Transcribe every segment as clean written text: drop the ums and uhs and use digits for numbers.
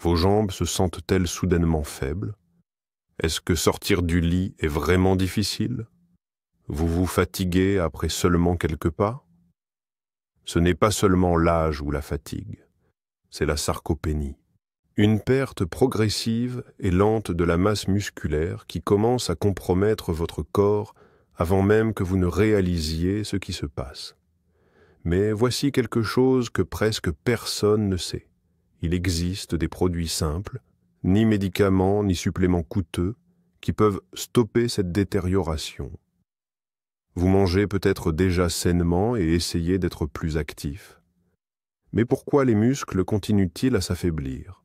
Vos jambes se sentent-elles soudainement faibles? Est-ce que sortir du lit est vraiment difficile? Vous vous fatiguez après seulement quelques pas? Ce n'est pas seulement l'âge ou la fatigue, c'est la sarcopénie. Une perte progressive et lente de la masse musculaire qui commence à compromettre votre corps avant même que vous ne réalisiez ce qui se passe. Mais voici quelque chose que presque personne ne sait. Il existe des produits simples, ni médicaments ni suppléments coûteux, qui peuvent stopper cette détérioration. Vous mangez peut-être déjà sainement et essayez d'être plus actif. Mais pourquoi les muscles continuent-ils à s'affaiblir?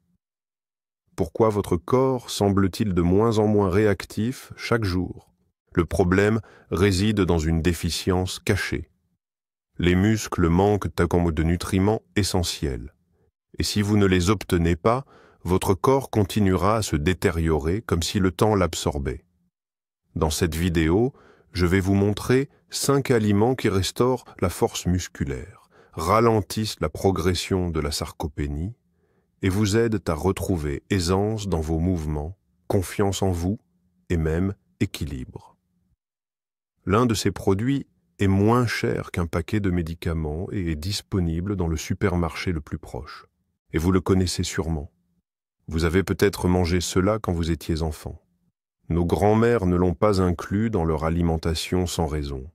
Pourquoi votre corps semble-t-il de moins en moins réactif chaque jour? Le problème réside dans une déficience cachée. Les muscles manquent de nutriments essentiels. Et si vous ne les obtenez pas, votre corps continuera à se détériorer comme si le temps l'absorbait. Dans cette vidéo, je vais vous montrer 5 aliments qui restaurent la force musculaire, ralentissent la progression de la sarcopénie et vous aident à retrouver aisance dans vos mouvements, confiance en vous et même équilibre. L'un de ces produits est moins cher qu'un paquet de médicaments et est disponible dans le supermarché le plus proche. Et vous le connaissez sûrement. Vous avez peut-être mangé cela quand vous étiez enfant. Nos grands-mères ne l'ont pas inclus dans leur alimentation sans raison.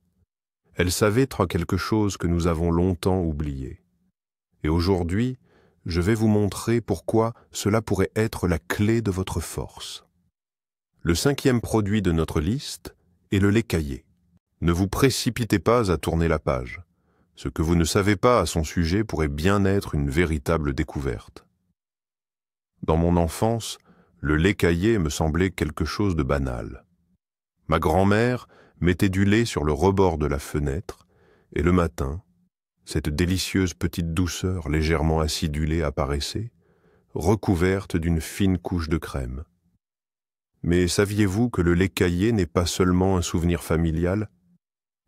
Elles savaient quelque chose que nous avons longtemps oublié. Et aujourd'hui, je vais vous montrer pourquoi cela pourrait être la clé de votre force. Le 5e produit de notre liste est le lait caillé. Ne vous précipitez pas à tourner la page. Ce que vous ne savez pas à son sujet pourrait bien être une véritable découverte. Dans mon enfance, le lait caillé me semblait quelque chose de banal. Ma grand-mère mettait du lait sur le rebord de la fenêtre, et le matin, cette délicieuse petite douceur légèrement acidulée apparaissait, recouverte d'une fine couche de crème. Mais saviez-vous que le lait caillé n'est pas seulement un souvenir familial,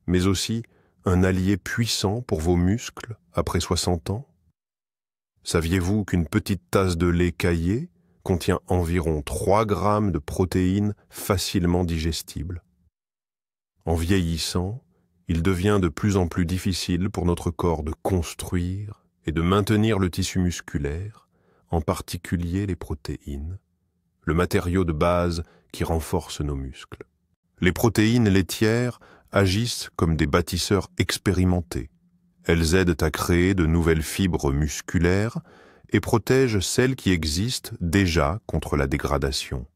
mais aussi un allié puissant pour vos muscles après 60 ans? Saviez-vous qu'une petite tasse de lait caillé contient environ 3 grammes de protéines facilement digestibles? En vieillissant, il devient de plus en plus difficile pour notre corps de construire et de maintenir le tissu musculaire, en particulier les protéines, le matériau de base qui renforce nos muscles. Les protéines laitières agissent comme des bâtisseurs expérimentés. Elles aident à créer de nouvelles fibres musculaires et protègent celles qui existent déjà contre la dégradation.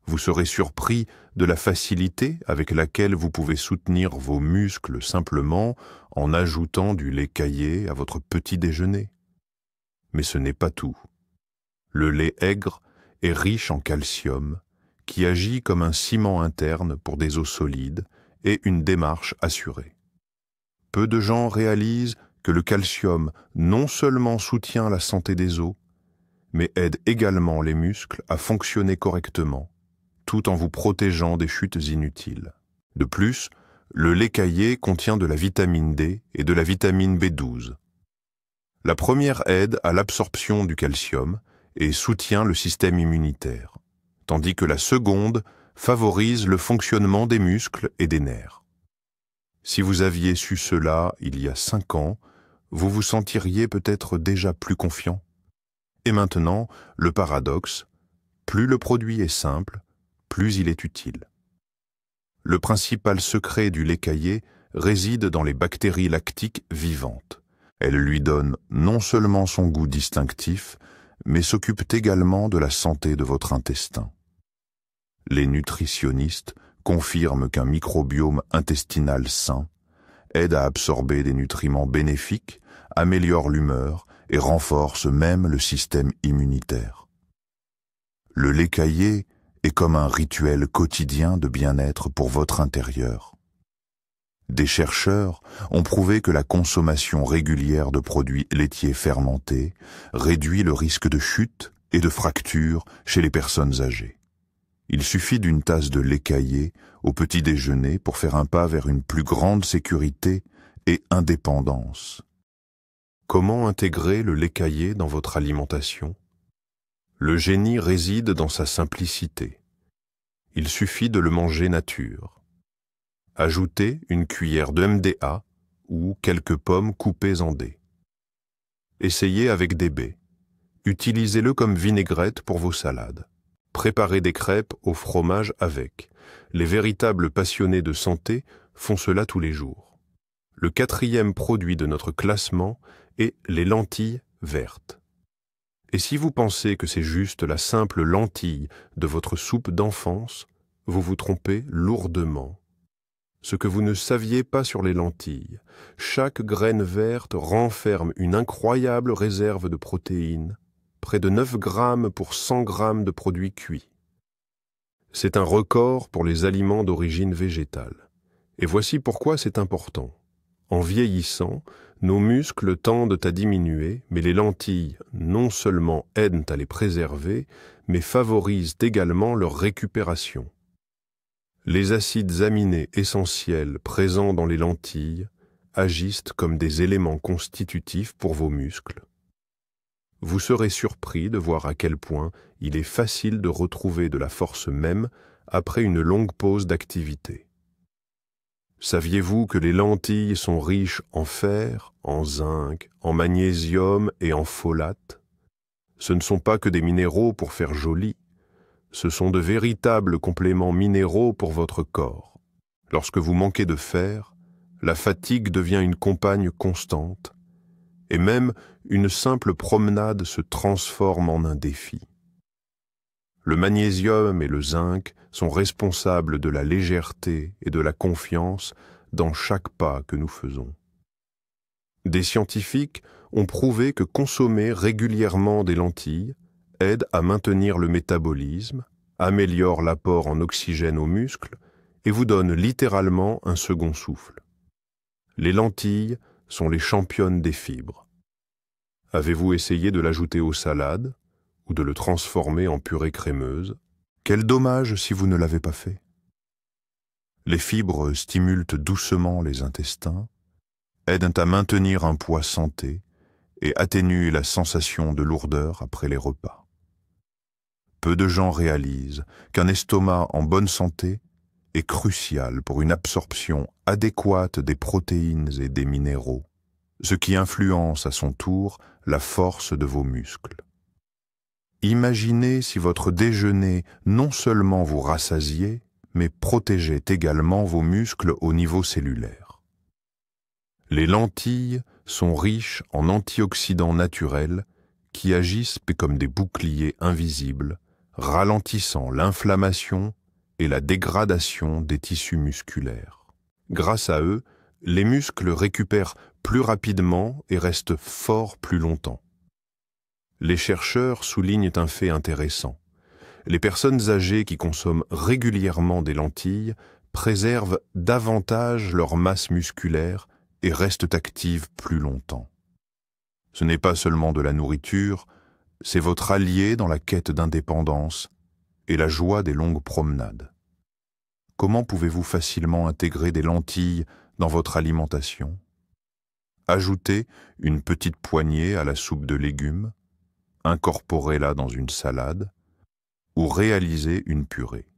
Vous serez surpris de la facilité avec laquelle vous pouvez soutenir vos muscles simplement en ajoutant du lait caillé à votre petit déjeuner. Mais ce n'est pas tout. Le lait aigre est riche en calcium, qui agit comme un ciment interne pour des os solides et une démarche assurée. Peu de gens réalisent que le calcium non seulement soutient la santé des os, mais aide également les muscles à fonctionner correctement, tout en vous protégeant des chutes inutiles. De plus, le lait caillé contient de la vitamine D et de la vitamine B12. La première aide à l'absorption du calcium et soutient le système immunitaire, tandis que la seconde favorise le fonctionnement des muscles et des nerfs. Si vous aviez su cela il y a 5 ans, vous vous sentiriez peut-être déjà plus confiant. Et maintenant, le paradoxe, plus le produit est simple, plus il est utile. Le principal secret du lait caillé réside dans les bactéries lactiques vivantes. Elles lui donnent non seulement son goût distinctif, mais s'occupent également de la santé de votre intestin. Les nutritionnistes confirment qu'un microbiome intestinal sain aide à absorber des nutriments bénéfiques, améliore l'humeur et renforce même le système immunitaire. Le lait caillé est comme un rituel quotidien de bien-être pour votre intérieur. Des chercheurs ont prouvé que la consommation régulière de produits laitiers fermentés réduit le risque de chute et de fracture chez les personnes âgées. Il suffit d'une tasse de lait caillé au petit déjeuner pour faire un pas vers une plus grande sécurité et indépendance. Comment intégrer le lait caillé dans votre alimentation? Le génie réside dans sa simplicité. Il suffit de le manger nature. Ajoutez une cuillère de MDA ou quelques pommes coupées en dés. Essayez avec des baies. Utilisez-le comme vinaigrette pour vos salades. Préparez des crêpes au fromage avec. Les véritables passionnés de santé font cela tous les jours. Le 4e produit de notre classement est les lentilles vertes. Et si vous pensez que c'est juste la simple lentille de votre soupe d'enfance, vous vous trompez lourdement. Ce que vous ne saviez pas sur les lentilles, chaque graine verte renferme une incroyable réserve de protéines, près de 9 grammes pour 100 grammes de produits cuits. C'est un record pour les aliments d'origine végétale. Et voici pourquoi c'est important. En vieillissant, nos muscles tendent à diminuer, mais les lentilles non seulement aident à les préserver, mais favorisent également leur récupération. Les acides aminés essentiels présents dans les lentilles agissent comme des éléments constitutifs pour vos muscles. Vous serez surpris de voir à quel point il est facile de retrouver de la force même après une longue pause d'activité. Saviez-vous que les lentilles sont riches en fer, en zinc, en magnésium et en folate? Ce ne sont pas que des minéraux pour faire joli, ce sont de véritables compléments minéraux pour votre corps. Lorsque vous manquez de fer, la fatigue devient une compagne constante, et même une simple promenade se transforme en un défi. Le magnésium et le zinc sont responsables de la légèreté et de la confiance dans chaque pas que nous faisons. Des scientifiques ont prouvé que consommer régulièrement des lentilles aide à maintenir le métabolisme, améliore l'apport en oxygène aux muscles et vous donne littéralement un second souffle. Les lentilles sont les championnes des fibres. Avez-vous essayé de l'ajouter aux salades ou de le transformer en purée crémeuse? Quel dommage si vous ne l'avez pas fait. Les fibres stimulent doucement les intestins, aident à maintenir un poids santé et atténuent la sensation de lourdeur après les repas. Peu de gens réalisent qu'un estomac en bonne santé est crucial pour une absorption adéquate des protéines et des minéraux, ce qui influence à son tour la force de vos muscles. Imaginez si votre déjeuner non seulement vous rassasiait, mais protégeait également vos muscles au niveau cellulaire. Les lentilles sont riches en antioxydants naturels qui agissent comme des boucliers invisibles, ralentissant l'inflammation et la dégradation des tissus musculaires. Grâce à eux, les muscles récupèrent plus rapidement et restent forts plus longtemps. Les chercheurs soulignent un fait intéressant. Les personnes âgées qui consomment régulièrement des lentilles préservent davantage leur masse musculaire et restent actives plus longtemps. Ce n'est pas seulement de la nourriture, c'est votre allié dans la quête d'indépendance et la joie des longues promenades. Comment pouvez-vous facilement intégrer des lentilles dans votre alimentation? Ajoutez une petite poignée à la soupe de légumes, incorporez-la dans une salade ou réalisez une purée.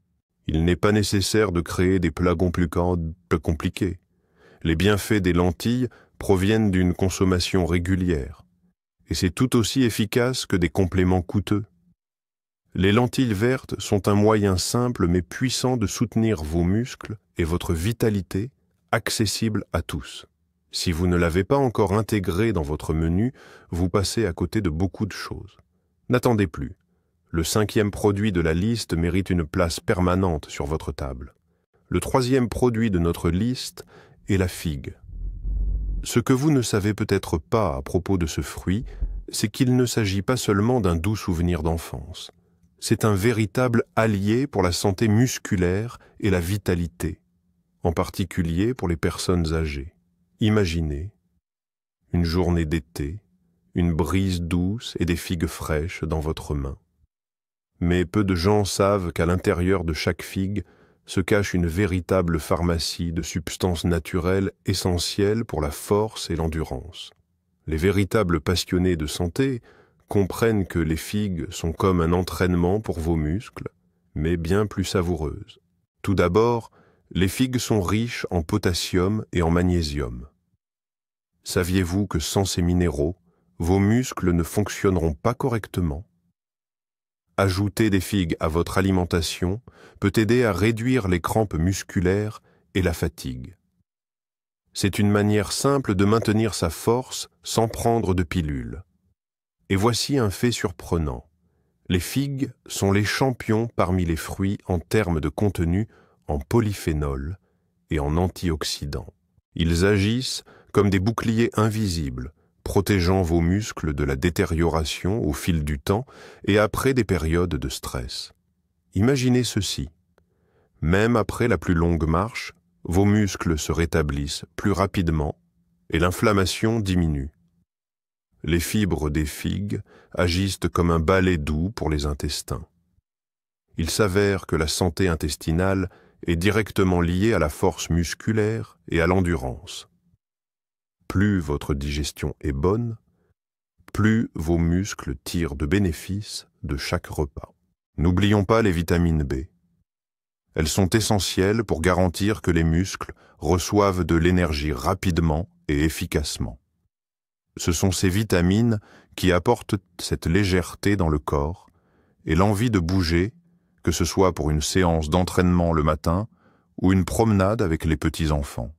Il n'est pas nécessaire de créer des plats compliqués. Les bienfaits des lentilles proviennent d'une consommation régulière, et c'est tout aussi efficace que des compléments coûteux. Les lentilles vertes sont un moyen simple mais puissant de soutenir vos muscles et votre vitalité, accessible à tous. Si vous ne l'avez pas encore intégré dans votre menu, vous passez à côté de beaucoup de choses. N'attendez plus. Le 5e produit de la liste mérite une place permanente sur votre table. Le 3e produit de notre liste est la figue. Ce que vous ne savez peut-être pas à propos de ce fruit, c'est qu'il ne s'agit pas seulement d'un doux souvenir d'enfance. C'est un véritable allié pour la santé musculaire et la vitalité, en particulier pour les personnes âgées. Imaginez une journée d'été, une brise douce et des figues fraîches dans votre main. Mais peu de gens savent qu'à l'intérieur de chaque figue se cache une véritable pharmacie de substances naturelles essentielles pour la force et l'endurance. Les véritables passionnés de santé comprennent que les figues sont comme un entraînement pour vos muscles, mais bien plus savoureuses. Tout d'abord, les figues sont riches en potassium et en magnésium. Saviez-vous que sans ces minéraux, vos muscles ne fonctionneront pas correctement? Ajouter des figues à votre alimentation peut aider à réduire les crampes musculaires et la fatigue. C'est une manière simple de maintenir sa force sans prendre de pilules. Et voici un fait surprenant. Les figues sont les champions parmi les fruits en termes de contenu en polyphénol et en antioxydants. Ils agissent comme des boucliers invisibles, protégeant vos muscles de la détérioration au fil du temps et après des périodes de stress. Imaginez ceci. Même après la plus longue marche, vos muscles se rétablissent plus rapidement et l'inflammation diminue. Les fibres des figues agissent comme un balai doux pour les intestins. Il s'avère que la santé intestinale est directement liée à la force musculaire et à l'endurance. Plus votre digestion est bonne, plus vos muscles tirent de bénéfices de chaque repas. N'oublions pas les vitamines B. Elles sont essentielles pour garantir que les muscles reçoivent de l'énergie rapidement et efficacement. Ce sont ces vitamines qui apportent cette légèreté dans le corps et l'envie de bouger, que ce soit pour une séance d'entraînement le matin ou une promenade avec les petits-enfants.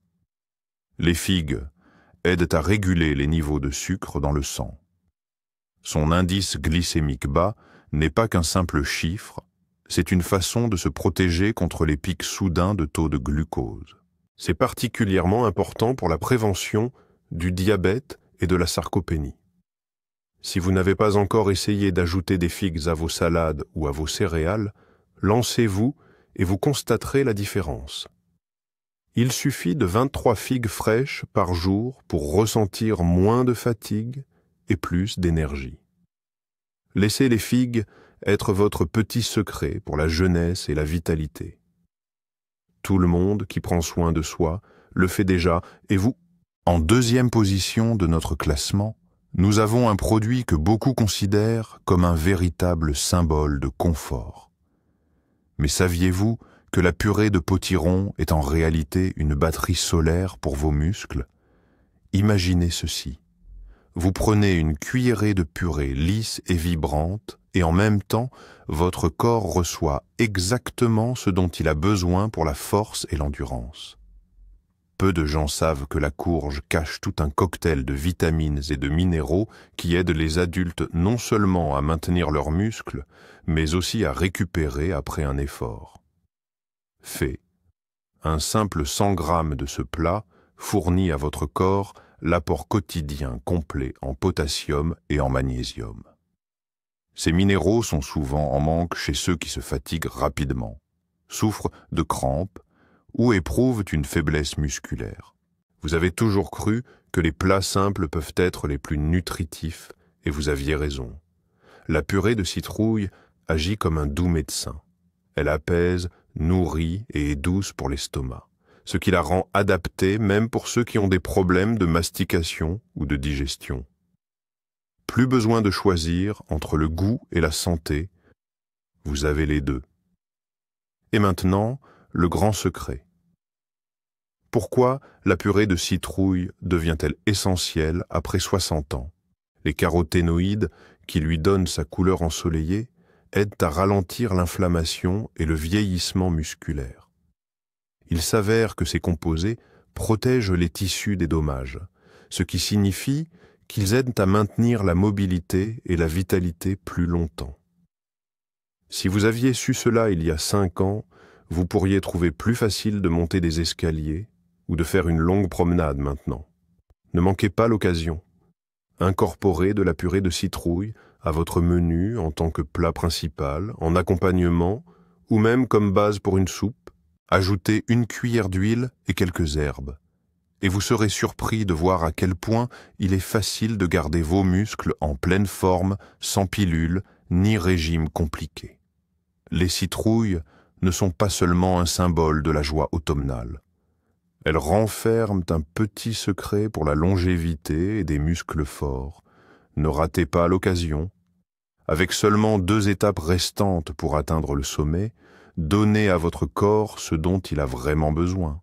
Les figues aident à réguler les niveaux de sucre dans le sang. Son indice glycémique bas n'est pas qu'un simple chiffre, c'est une façon de se protéger contre les pics soudains de taux de glucose. C'est particulièrement important pour la prévention du diabète et de la sarcopénie. Si vous n'avez pas encore essayé d'ajouter des figues à vos salades ou à vos céréales, lancez-vous et vous constaterez la différence. Il suffit de 23 figues fraîches par jour pour ressentir moins de fatigue et plus d'énergie. Laissez les figues être votre petit secret pour la jeunesse et la vitalité. Tout le monde qui prend soin de soi le fait déjà, et vous, en deuxième position de notre classement, nous avons un produit que beaucoup considèrent comme un véritable symbole de confort. Mais saviez-vous que la purée de potiron est en réalité une batterie solaire pour vos muscles? Imaginez ceci. Vous prenez une cuillerée de purée lisse et vibrante et en même temps, votre corps reçoit exactement ce dont il a besoin pour la force et l'endurance. Peu de gens savent que la courge cache tout un cocktail de vitamines et de minéraux qui aident les adultes non seulement à maintenir leurs muscles, mais aussi à récupérer après un effort. Fait. Un simple 100 grammes de ce plat fournit à votre corps l'apport quotidien complet en potassium et en magnésium. Ces minéraux sont souvent en manque chez ceux qui se fatiguent rapidement, souffrent de crampes ou éprouvent une faiblesse musculaire. Vous avez toujours cru que les plats simples peuvent être les plus nutritifs et vous aviez raison. La purée de citrouille agit comme un doux médecin. Elle apaise, nourrit et est douce pour l'estomac, ce qui la rend adaptée même pour ceux qui ont des problèmes de mastication ou de digestion. Plus besoin de choisir entre le goût et la santé, vous avez les deux. Et maintenant, le grand secret. Pourquoi la purée de citrouille devient-elle essentielle après 60 ans? Les caroténoïdes, qui lui donnent sa couleur ensoleillée, aident à ralentir l'inflammation et le vieillissement musculaire. Il s'avère que ces composés protègent les tissus des dommages, ce qui signifie qu'ils aident à maintenir la mobilité et la vitalité plus longtemps. Si vous aviez su cela il y a 5 ans, vous pourriez trouver plus facile de monter des escaliers ou de faire une longue promenade maintenant. Ne manquez pas l'occasion. Incorporez de la purée de citrouille à votre menu en tant que plat principal, en accompagnement ou même comme base pour une soupe. Ajoutez une cuillère d'huile et quelques herbes. Et vous serez surpris de voir à quel point il est facile de garder vos muscles en pleine forme, sans pilule ni régime compliqué. Les citrouilles ne sont pas seulement un symbole de la joie automnale. Elles renferment un petit secret pour la longévité et des muscles forts. Ne ratez pas l'occasion Avec seulement 2 étapes restantes pour atteindre le sommet, donnez à votre corps ce dont il a vraiment besoin.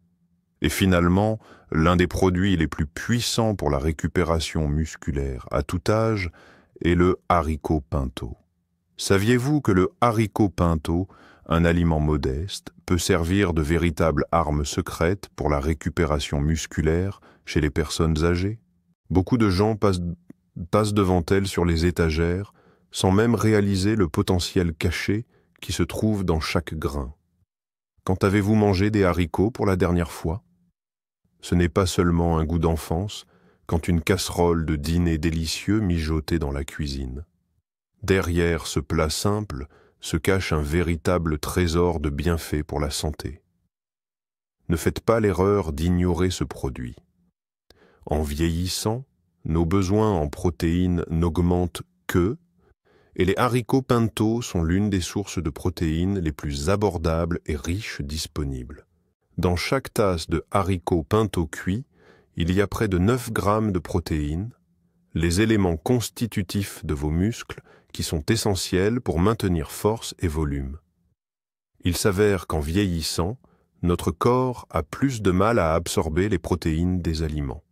Et finalement, l'un des produits les plus puissants pour la récupération musculaire à tout âge est le haricot pinto. Saviez-vous que le haricot pinto, un aliment modeste, peut servir de véritable arme secrète pour la récupération musculaire chez les personnes âgées? Beaucoup de gens passent devant elles sur les étagères sans même réaliser le potentiel caché qui se trouve dans chaque grain. Quand avez-vous mangé des haricots pour la dernière fois? Ce n'est pas seulement un goût d'enfance, quand une casserole de dîner délicieux mijotait dans la cuisine. Derrière ce plat simple se cache un véritable trésor de bienfaits pour la santé. Ne faites pas l'erreur d'ignorer ce produit. En vieillissant, nos besoins en protéines n'augmentent que, et les haricots pinto sont l'une des sources de protéines les plus abordables et riches disponibles. Dans chaque tasse de haricots pinto cuits, il y a près de 9 grammes de protéines, les éléments constitutifs de vos muscles qui sont essentiels pour maintenir force et volume. Il s'avère qu'en vieillissant, notre corps a plus de mal à absorber les protéines des aliments.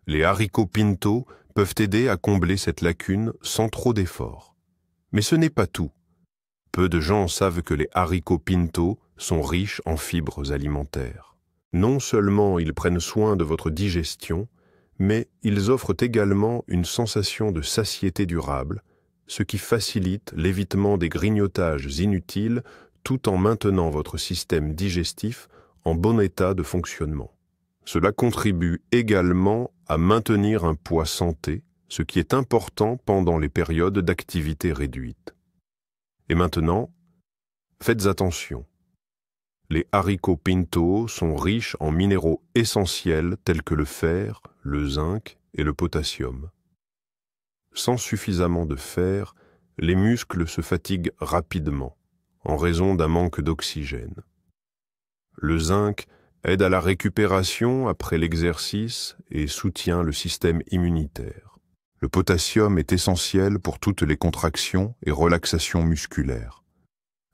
Les haricots pinto peuvent aider à combler cette lacune sans trop d'efforts. Mais ce n'est pas tout. Peu de gens savent que les haricots pinto sont riches en fibres alimentaires. Non seulement ils prennent soin de votre digestion, mais ils offrent également une sensation de satiété durable, ce qui facilite l'évitement des grignotages inutiles tout en maintenant votre système digestif en bon état de fonctionnement. Cela contribue également à maintenir un poids santé, ce qui est important pendant les périodes d'activité réduite. Et maintenant, faites attention. Les haricots pinto sont riches en minéraux essentiels tels que le fer, le zinc et le potassium. Sans suffisamment de fer, les muscles se fatiguent rapidement en raison d'un manque d'oxygène. Le zinc aide à la récupération après l'exercice et soutient le système immunitaire. Le potassium est essentiel pour toutes les contractions et relaxations musculaires.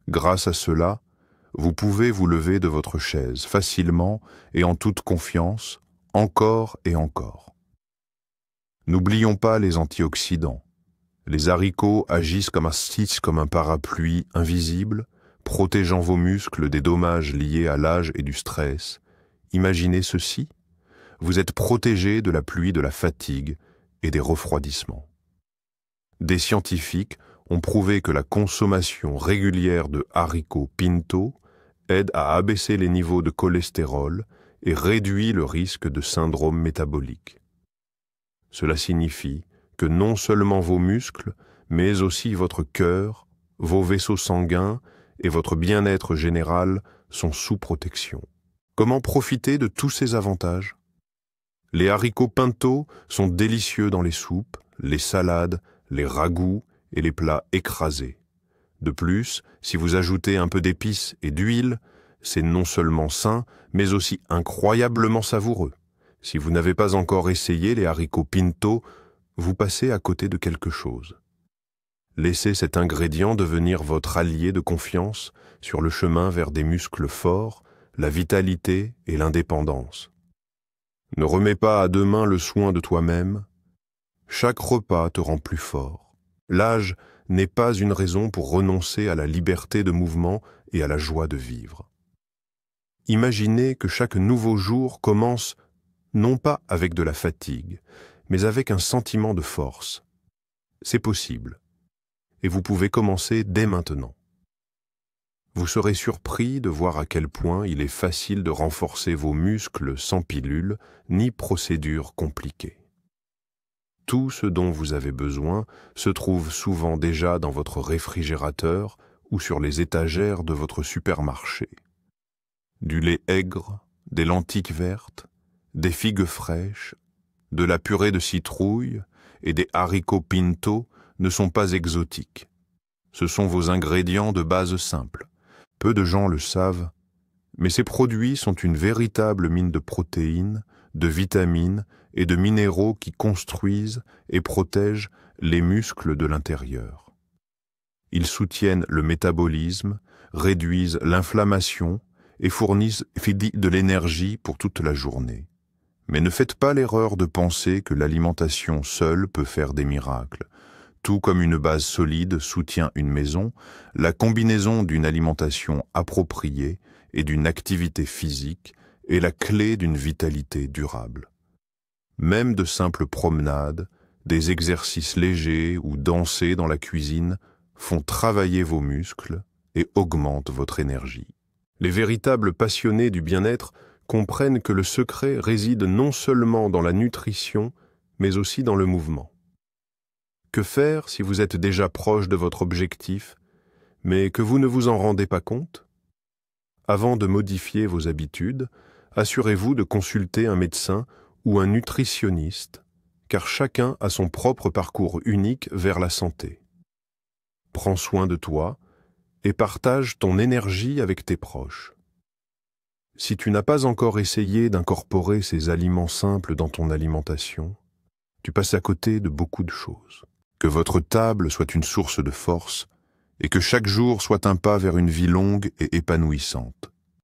Grâce à cela, vous pouvez vous lever de votre chaise facilement et en toute confiance, encore et encore. N'oublions pas les antioxydants. Les haricots agissent comme un parapluie invisible, protégeant vos muscles des dommages liés à l'âge et du stress. Imaginez ceci, vous êtes protégé de la pluie de la fatigue et des refroidissements. Des scientifiques ont prouvé que la consommation régulière de haricots pinto aide à abaisser les niveaux de cholestérol et réduit le risque de syndrome métabolique. Cela signifie que non seulement vos muscles, mais aussi votre cœur, vos vaisseaux sanguins et votre bien-être général sont sous protection. Comment profiter de tous ces avantages? Les haricots pinto sont délicieux dans les soupes, les salades, les ragoûts et les plats écrasés. De plus, si vous ajoutez un peu d'épices et d'huile, c'est non seulement sain, mais aussi incroyablement savoureux. Si vous n'avez pas encore essayé les haricots pinto, vous passez à côté de quelque chose. Laissez cet ingrédient devenir votre allié de confiance sur le chemin vers des muscles forts, la vitalité et l'indépendance. Ne remets pas à demain le soin de toi-même. Chaque repas te rend plus fort. L'âge n'est pas une raison pour renoncer à la liberté de mouvement et à la joie de vivre. Imaginez que chaque nouveau jour commence non pas avec de la fatigue, mais avec un sentiment de force. C'est possible. Et vous pouvez commencer dès maintenant. Vous serez surpris de voir à quel point il est facile de renforcer vos muscles sans pilule ni procédure compliquée. Tout ce dont vous avez besoin se trouve souvent déjà dans votre réfrigérateur ou sur les étagères de votre supermarché. Du lait aigre, des lentilles vertes, des figues fraîches, de la purée de citrouille et des haricots pinto ne sont pas exotiques. Ce sont vos ingrédients de base simples. Peu de gens le savent, mais ces produits sont une véritable mine de protéines, de vitamines et de minéraux qui construisent et protègent les muscles de l'intérieur. Ils soutiennent le métabolisme, réduisent l'inflammation et fournissent de l'énergie pour toute la journée. Mais ne faites pas l'erreur de penser que l'alimentation seule peut faire des miracles. Tout comme une base solide soutient une maison, la combinaison d'une alimentation appropriée et d'une activité physique est la clé d'une vitalité durable. Même de simples promenades, des exercices légers ou danser dans la cuisine font travailler vos muscles et augmentent votre énergie. Les véritables passionnés du bien-être comprennent que le secret réside non seulement dans la nutrition, mais aussi dans le mouvement. Que faire si vous êtes déjà proche de votre objectif, mais que vous ne vous en rendez pas compte? Avant de modifier vos habitudes, assurez-vous de consulter un médecin ou un nutritionniste, car chacun a son propre parcours unique vers la santé. Prends soin de toi et partage ton énergie avec tes proches. Si tu n'as pas encore essayé d'incorporer ces aliments simples dans ton alimentation, tu passes à côté de beaucoup de choses. Que votre table soit une source de force et que chaque jour soit un pas vers une vie longue et épanouissante.